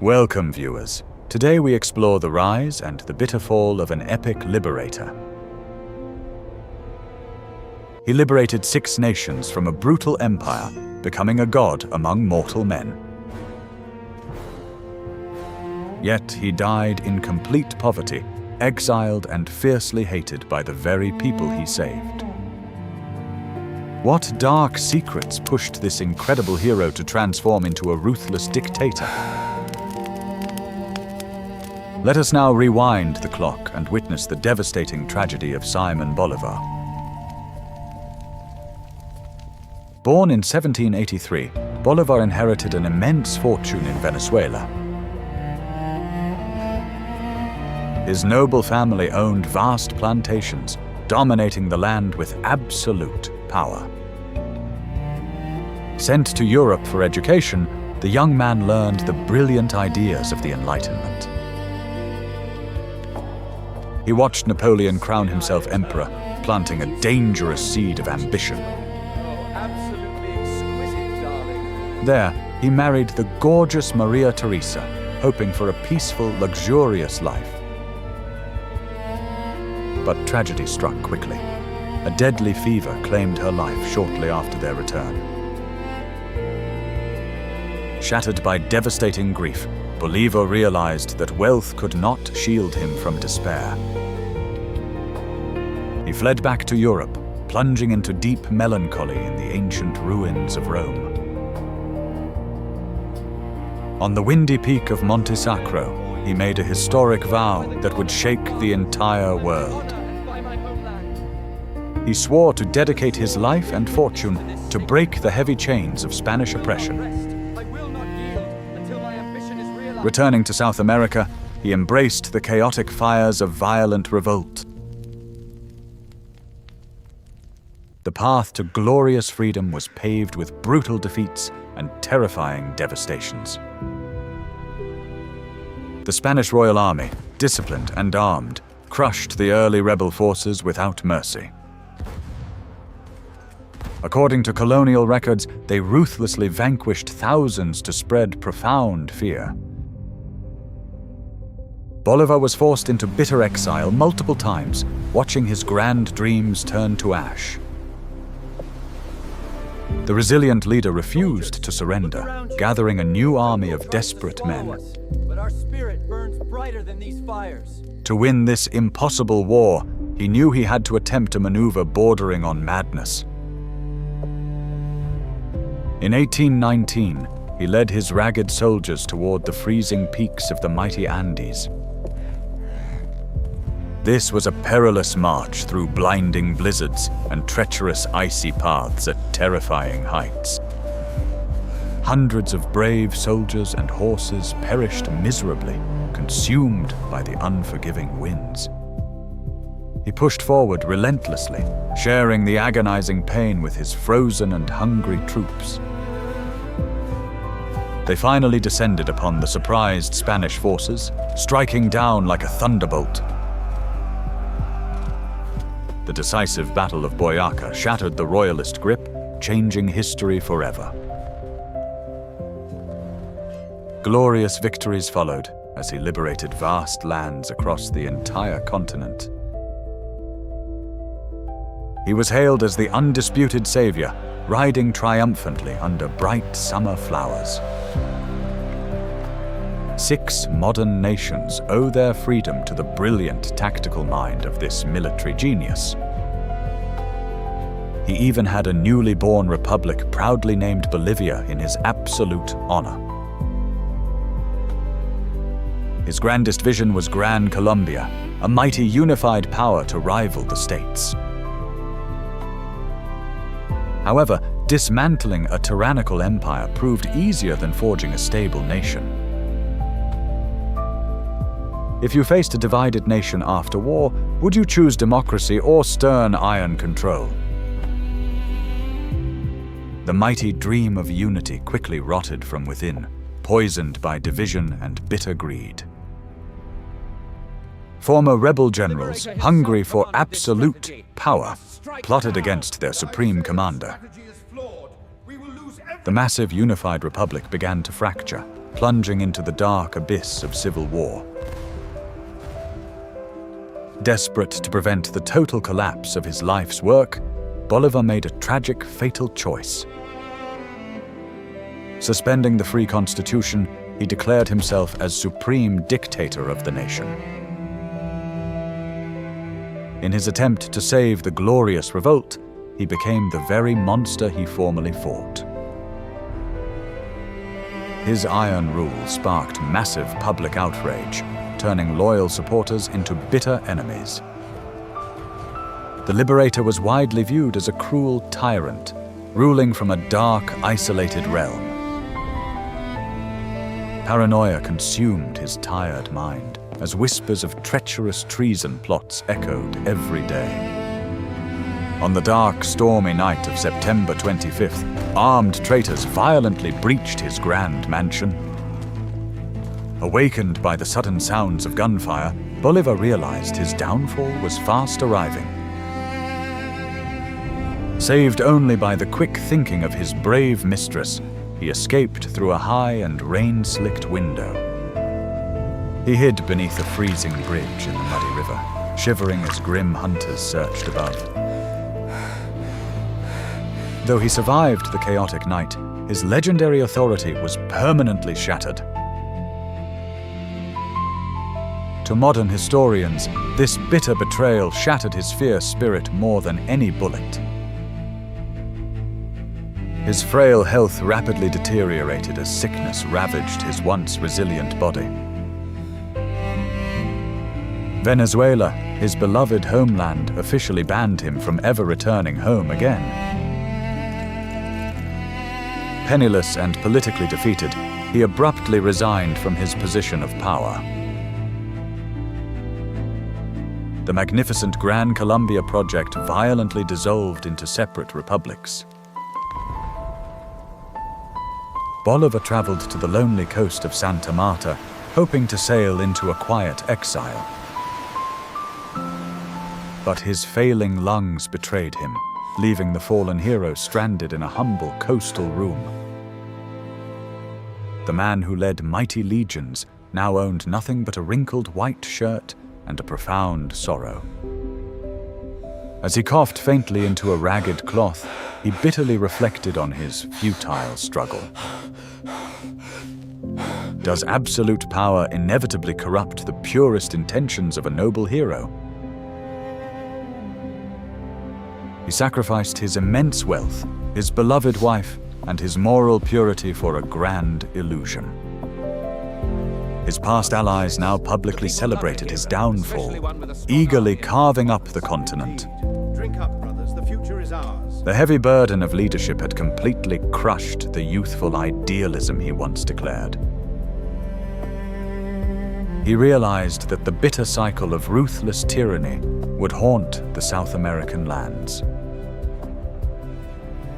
Welcome, viewers. Today we explore the rise and the bitter fall of an epic liberator. He liberated 6 nations from a brutal empire, becoming a god among mortal men. Yet he died in complete poverty, exiled and fiercely hated by the very people he saved. What dark secrets pushed this incredible hero to transform into a ruthless dictator? Let us now rewind the clock and witness the devastating tragedy of Simon Bolivar. Born in 1783, Bolivar inherited an immense fortune in Venezuela. His noble family owned vast plantations, dominating the land with absolute power. Sent to Europe for education, the young man learned the brilliant ideas of the Enlightenment. He watched Napoleon crown himself emperor, planting a dangerous seed of ambition. There, he married the gorgeous Maria Teresa, hoping for a peaceful, luxurious life. But tragedy struck quickly. A deadly fever claimed her life shortly after their return. Shattered by devastating grief, Bolivar realized that wealth could not shield him from despair. He fled back to Europe, plunging into deep melancholy in the ancient ruins of Rome. On the windy peak of Monte Sacro, he made a historic vow that would shake the entire world. He swore to dedicate his life and fortune to break the heavy chains of Spanish oppression. Returning to South America, he embraced the chaotic fires of violent revolt. The path to glorious freedom was paved with brutal defeats and terrifying devastations. The Spanish Royal Army, disciplined and armed, crushed the early rebel forces without mercy. According to colonial records, they ruthlessly vanquished thousands to spread profound fear. Bolivar was forced into bitter exile multiple times, watching his grand dreams turn to ash. The resilient leader refused to surrender, gathering a new army of desperate men. But our spirit burns brighter than these fires. To win this impossible war, he knew he had to attempt a maneuver bordering on madness. In 1819, he led his ragged soldiers toward the freezing peaks of the mighty Andes. This was a perilous march through blinding blizzards and treacherous icy paths at terrifying heights. Hundreds of brave soldiers and horses perished miserably, consumed by the unforgiving winds. He pushed forward relentlessly, sharing the agonizing pain with his frozen and hungry troops. They finally descended upon the surprised Spanish forces, striking down like a thunderbolt. The decisive Battle of Boyaca shattered the royalist grip, changing history forever. Glorious victories followed as he liberated vast lands across the entire continent. He was hailed as the undisputed savior, riding triumphantly under bright summer flowers. 6 modern nations owe their freedom to the brilliant tactical mind of this military genius. He even had a newly born republic proudly named Bolivia in his absolute honor. His grandest vision was Gran Colombia, a mighty unified power to rival the states. However, dismantling a tyrannical empire proved easier than forging a stable nation. If you faced a divided nation after war, would you choose democracy or stern iron control? The mighty dream of unity quickly rotted from within, poisoned by division and bitter greed. Former rebel generals, hungry for absolute power, plotted against their supreme commander. The massive unified republic began to fracture, plunging into the dark abyss of civil war. Desperate to prevent the total collapse of his life's work, Bolivar made a tragic, fatal choice. Suspending the free constitution, he declared himself as supreme dictator of the nation. In his attempt to save the glorious revolt, he became the very monster he formerly fought. His iron rule sparked massive public outrage, turning loyal supporters into bitter enemies. The Liberator was widely viewed as a cruel tyrant, ruling from a dark, isolated realm. Paranoia consumed his tired mind, as whispers of treacherous treason plots echoed every day. On the dark, stormy night of September 25th, armed traitors violently breached his grand mansion. Awakened by the sudden sounds of gunfire, Bolivar realized his downfall was fast arriving. Saved only by the quick thinking of his brave mistress, he escaped through a high and rain-slicked window. He hid beneath a freezing bridge in the muddy river, shivering as grim hunters searched above. Though he survived the chaotic night, his legendary authority was permanently shattered. To modern historians, this bitter betrayal shattered his fierce spirit more than any bullet. His frail health rapidly deteriorated as sickness ravaged his once resilient body. Venezuela, his beloved homeland, officially banned him from ever returning home again. Penniless and politically defeated, he abruptly resigned from his position of power. The magnificent Gran Colombia project violently dissolved into separate republics. Bolivar traveled to the lonely coast of Santa Marta, hoping to sail into a quiet exile. But his failing lungs betrayed him, leaving the fallen hero stranded in a humble coastal room. The man who led mighty legions now owned nothing but a wrinkled white shirt and a profound sorrow. As he coughed faintly into a ragged cloth, he bitterly reflected on his futile struggle. Does absolute power inevitably corrupt the purest intentions of a noble hero? He sacrificed his immense wealth, his beloved wife, and his moral purity for a grand illusion. His past allies now publicly celebrated his downfall, eagerly carving up the continent. Drink up, brothers, the future is ours. The heavy burden of leadership had completely crushed the youthful idealism he once declared. He realized that the bitter cycle of ruthless tyranny would haunt the South American lands.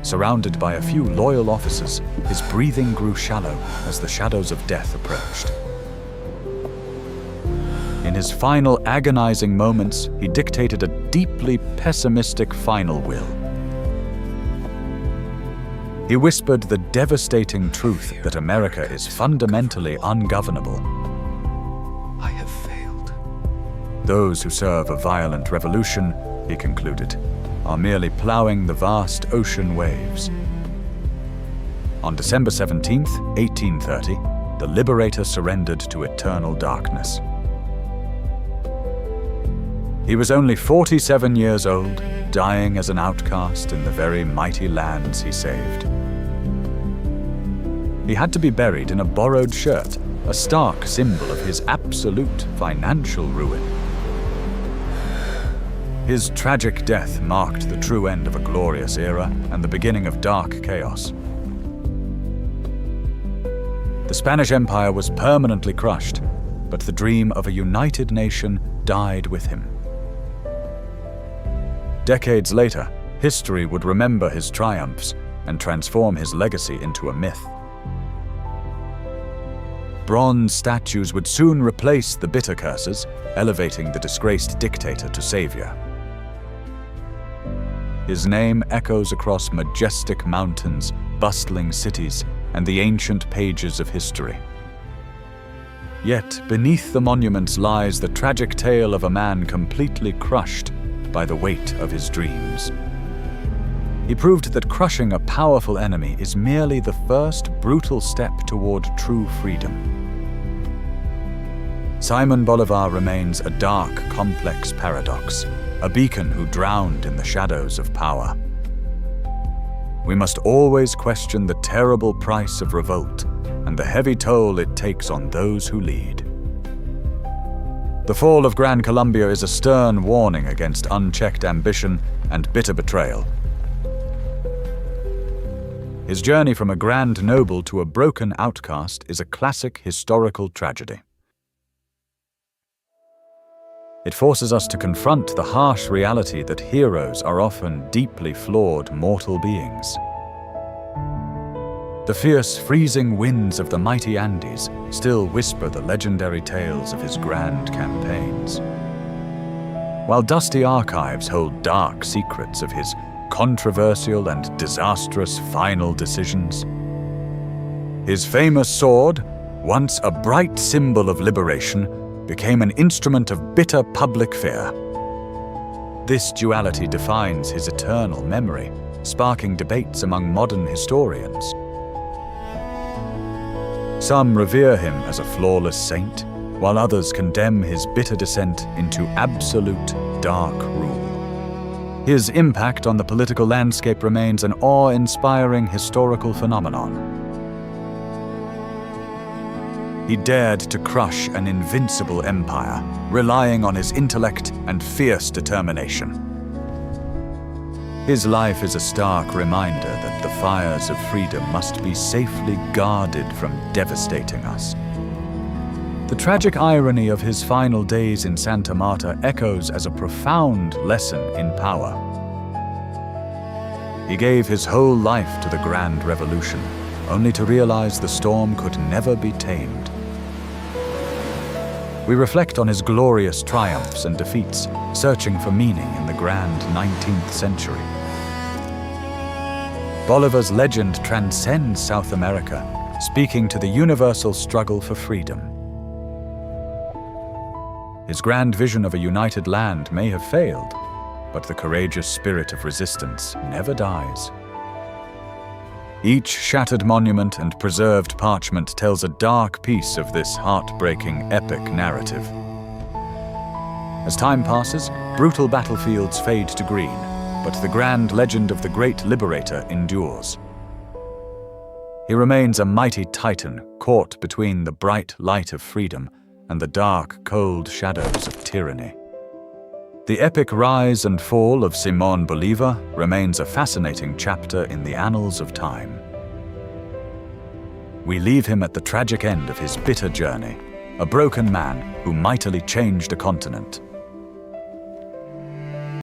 Surrounded by a few loyal officers, his breathing grew shallow as the shadows of death approached. In his final agonizing moments, he dictated a deeply pessimistic final will. He whispered the devastating truth that America is fundamentally ungovernable. I have failed. Those who serve a violent revolution, he concluded, are merely plowing the vast ocean waves. On December 17th, 1830, the Liberator surrendered to eternal darkness. He was only 47 years old, dying as an outcast in the very mighty lands he saved. He had to be buried in a borrowed shirt, a stark symbol of his absolute financial ruin. His tragic death marked the true end of a glorious era and the beginning of dark chaos. The Spanish Empire was permanently crushed, but the dream of a united nation died with him. Decades later, history would remember his triumphs and transform his legacy into a myth. Bronze statues would soon replace the bitter curses, elevating the disgraced dictator to savior. His name echoes across majestic mountains, bustling cities, and the ancient pages of history. Yet beneath the monuments lies the tragic tale of a man completely crushed by the weight of his dreams. He proved that crushing a powerful enemy is merely the first brutal step toward true freedom. Simon Bolivar remains a dark, complex paradox, a beacon who drowned in the shadows of power. We must always question the terrible price of revolt and the heavy toll it takes on those who lead. The fall of Gran Colombia is a stern warning against unchecked ambition and bitter betrayal. His journey from a grand noble to a broken outcast is a classic historical tragedy. It forces us to confront the harsh reality that heroes are often deeply flawed mortal beings. The fierce, freezing winds of the mighty Andes still whisper the legendary tales of his grand campaigns, while dusty archives hold dark secrets of his controversial and disastrous final decisions. His famous sword, once a bright symbol of liberation, became an instrument of bitter public fear. This duality defines his eternal memory, sparking debates among modern historians. Some revere him as a flawless saint, while others condemn his bitter descent into absolute dark rule. His impact on the political landscape remains an awe-inspiring historical phenomenon. He dared to crush an invincible empire, relying on his intellect and fierce determination. His life is a stark reminder that the fires of freedom must be safely guarded from devastating us. The tragic irony of his final days in Santa Marta echoes as a profound lesson in power. He gave his whole life to the Grand Revolution, only to realize the storm could never be tamed. We reflect on his glorious triumphs and defeats, searching for meaning in the grand 19th century. Bolivar's legend transcends South America, speaking to the universal struggle for freedom. His grand vision of a united land may have failed, but the courageous spirit of resistance never dies. Each shattered monument and preserved parchment tells a dark piece of this heartbreaking epic narrative. As time passes, brutal battlefields fade to green, but the grand legend of the great Liberator endures. He remains a mighty titan caught between the bright light of freedom and the dark, cold shadows of tyranny. The epic rise and fall of Simon Bolivar remains a fascinating chapter in the annals of time. We leave him at the tragic end of his bitter journey, a broken man who mightily changed a continent.